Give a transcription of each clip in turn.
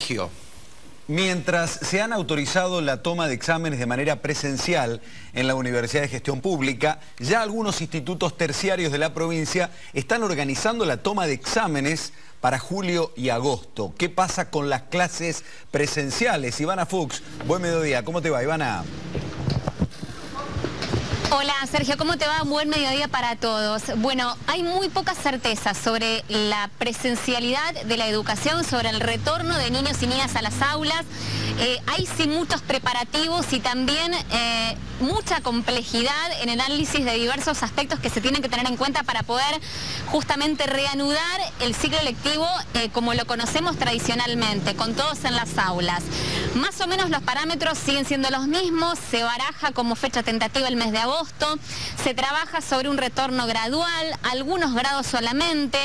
Sergio, mientras se han autorizado la toma de exámenes de manera presencial en la Universidad de Gestión Pública, ya algunos institutos terciarios de la provincia están organizando la toma de exámenes para julio y agosto. ¿Qué pasa con las clases presenciales? Ivana Fuchs, buen mediodía. ¿Cómo te va, Ivana? Hola Sergio, ¿cómo te va? Buen mediodía para todos. Bueno, hay muy pocas certezas sobre la presencialidad de la educación, sobre el retorno de niños y niñas a las aulas. Hay sí muchos preparativos y también mucha complejidad en el análisis de diversos aspectos que se tienen que tener en cuenta para poder justamente reanudar el ciclo lectivo como lo conocemos tradicionalmente, con todos en las aulas. Más o menos los parámetros siguen siendo los mismos, se baraja como fecha tentativa el mes de agosto, se trabaja sobre un retorno gradual, algunos grados solamente,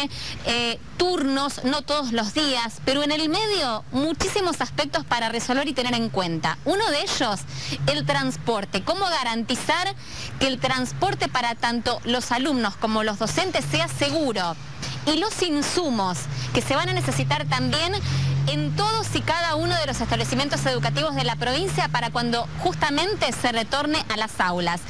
turnos, no todos los días, pero en el medio muchísimos aspectos para resolver y tener en cuenta. Uno de ellos, el transporte. ¿Cómo garantizar que el transporte para tanto los alumnos como los docentes sea seguro? Y los insumos que se van a necesitar también en todos y cada uno de los establecimientos educativos de la provincia para cuando justamente se retorne a las aulas.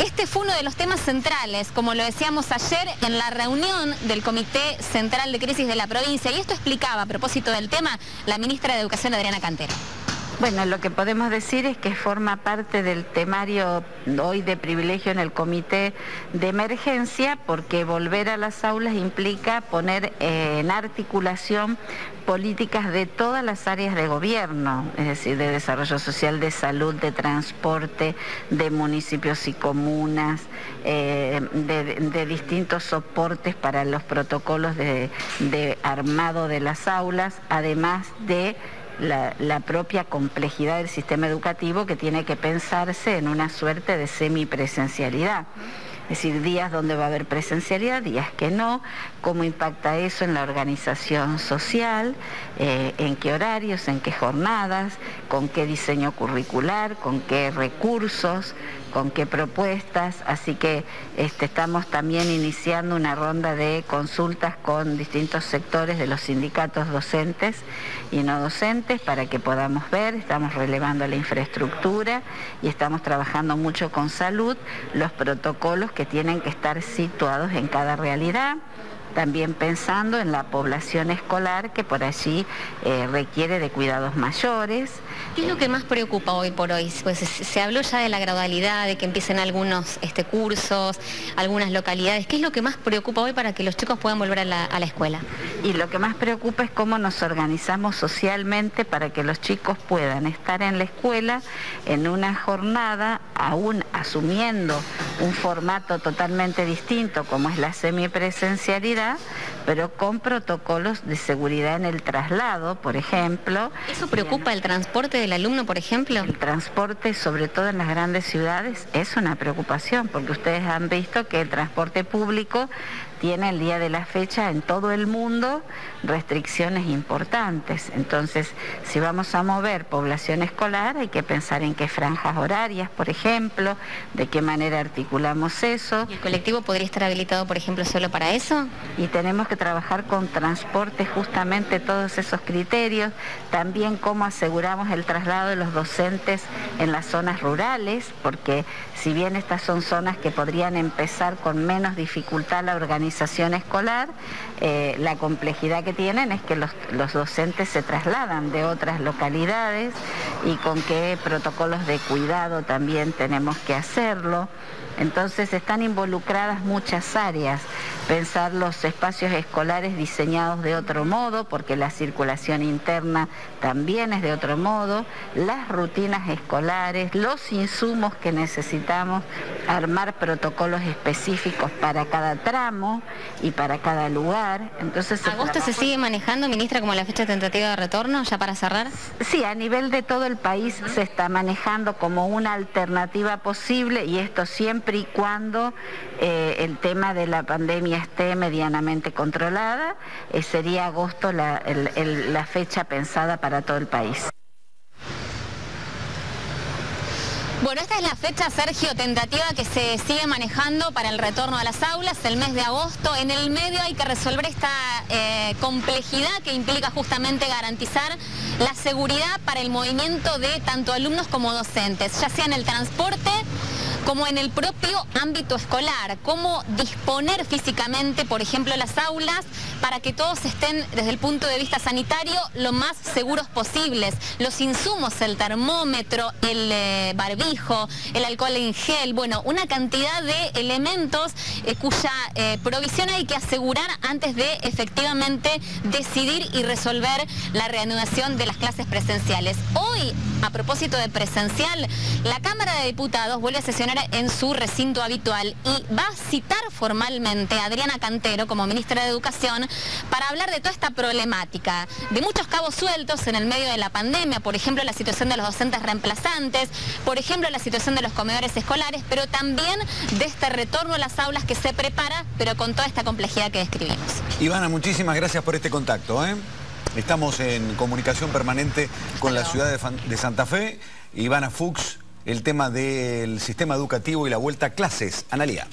Este fue uno de los temas centrales, como lo decíamos ayer, en la reunión del Comité Central de Crisis de la provincia, y esto explicaba a propósito del tema la ministra de Educación, Adriana Cantero. Bueno, lo que podemos decir es que forma parte del temario hoy de privilegio en el comité de emergencia, porque volver a las aulas implica poner en articulación políticas de todas las áreas de gobierno, es decir, de desarrollo social, de salud, de transporte, de municipios y comunas, de distintos soportes para los protocolos de armado de las aulas, además de la propia complejidad del sistema educativo, que tiene que pensarse en una suerte de semipresencialidad. Es decir, días donde va a haber presencialidad, días que no, cómo impacta eso en la organización social, en qué horarios, en qué jornadas, con qué diseño curricular, con qué recursos, con qué propuestas. Así que estamos también iniciando una ronda de consultas con distintos sectores de los sindicatos docentes y no docentes para que podamos ver. Estamos relevando la infraestructura y estamos trabajando mucho con salud, los protocolos que tienen que estar situados en cada realidad, también pensando en la población escolar que por allí requiere de cuidados mayores. ¿Qué es lo que más preocupa hoy por hoy? Pues se habló ya de la gradualidad, de que empiecen algunos cursos, algunas localidades. ¿Qué es lo que más preocupa hoy para que los chicos puedan volver a la escuela? Y lo que más preocupa es cómo nos organizamos socialmente para que los chicos puedan estar en la escuela en una jornada, aún asumiendo un formato totalmente distinto como es la semipresencialidad, pero con protocolos de seguridad en el traslado, por ejemplo. ¿Eso preocupa el transporte del alumno, por ejemplo? El transporte, sobre todo en las grandes ciudades, es una preocupación, porque ustedes han visto que el transporte público tiene el día de la fecha en todo el mundo restricciones importantes. Entonces, si vamos a mover población escolar, hay que pensar en qué franjas horarias, por ejemplo, de qué manera articulamos eso. ¿Y el colectivo podría estar habilitado, por ejemplo, solo para eso? Y tenemos que trabajar con transporte justamente todos esos criterios, también cómo aseguramos el traslado de los docentes en las zonas rurales, porque si bien estas son zonas que podrían empezar con menos dificultad la organización escolar, la complejidad que tienen es que los docentes se trasladan de otras localidades y con qué protocolos de cuidado también tenemos que hacerlo. Entonces están involucradas muchas áreas, pensar los espacios escolares diseñados de otro modo, porque la circulación interna también es de otro modo, las rutinas escolares, los insumos que necesitamos, armar protocolos específicos para cada tramo y para cada lugar. Entonces, ¿agosto se sigue manejando, ministra, como la fecha tentativa de retorno, ya para cerrar? Sí, a nivel de todo el país se está manejando como una alternativa posible, y esto siempre y cuando el tema de la pandemia esté medianamente controlada. Sería agosto la fecha pensada para todo el país. Bueno, esta es la fecha, Sergio, tentativa que se sigue manejando para el retorno a las aulas, el mes de agosto. En el medio hay que resolver esta complejidad que implica justamente garantizar la seguridad para el movimiento de tanto alumnos como docentes, ya sea en el transporte como en el propio ámbito escolar, cómo disponer físicamente, por ejemplo, las aulas para que todos estén desde el punto de vista sanitario lo más seguros posibles. Los insumos, el termómetro, el barbijo, el alcohol en gel, bueno, una cantidad de elementos cuya provisión hay que asegurar antes de efectivamente decidir y resolver la reanudación de las clases presenciales. Hoy, a propósito de presencial, la Cámara de Diputados vuelve a sesionar en su recinto habitual y va a citar formalmente a Adriana Cantero como ministra de Educación para hablar de toda esta problemática, de muchos cabos sueltos en el medio de la pandemia, por ejemplo la situación de los docentes reemplazantes, por ejemplo la situación de los comedores escolares, pero también de este retorno a las aulas que se prepara, pero con toda esta complejidad que describimos. Ivana, muchísimas gracias por este contacto, ¿eh? Estamos en comunicación permanente con la ciudad de Santa Fe. Ivana Fuchs, el tema del sistema educativo y la vuelta a clases. Analía.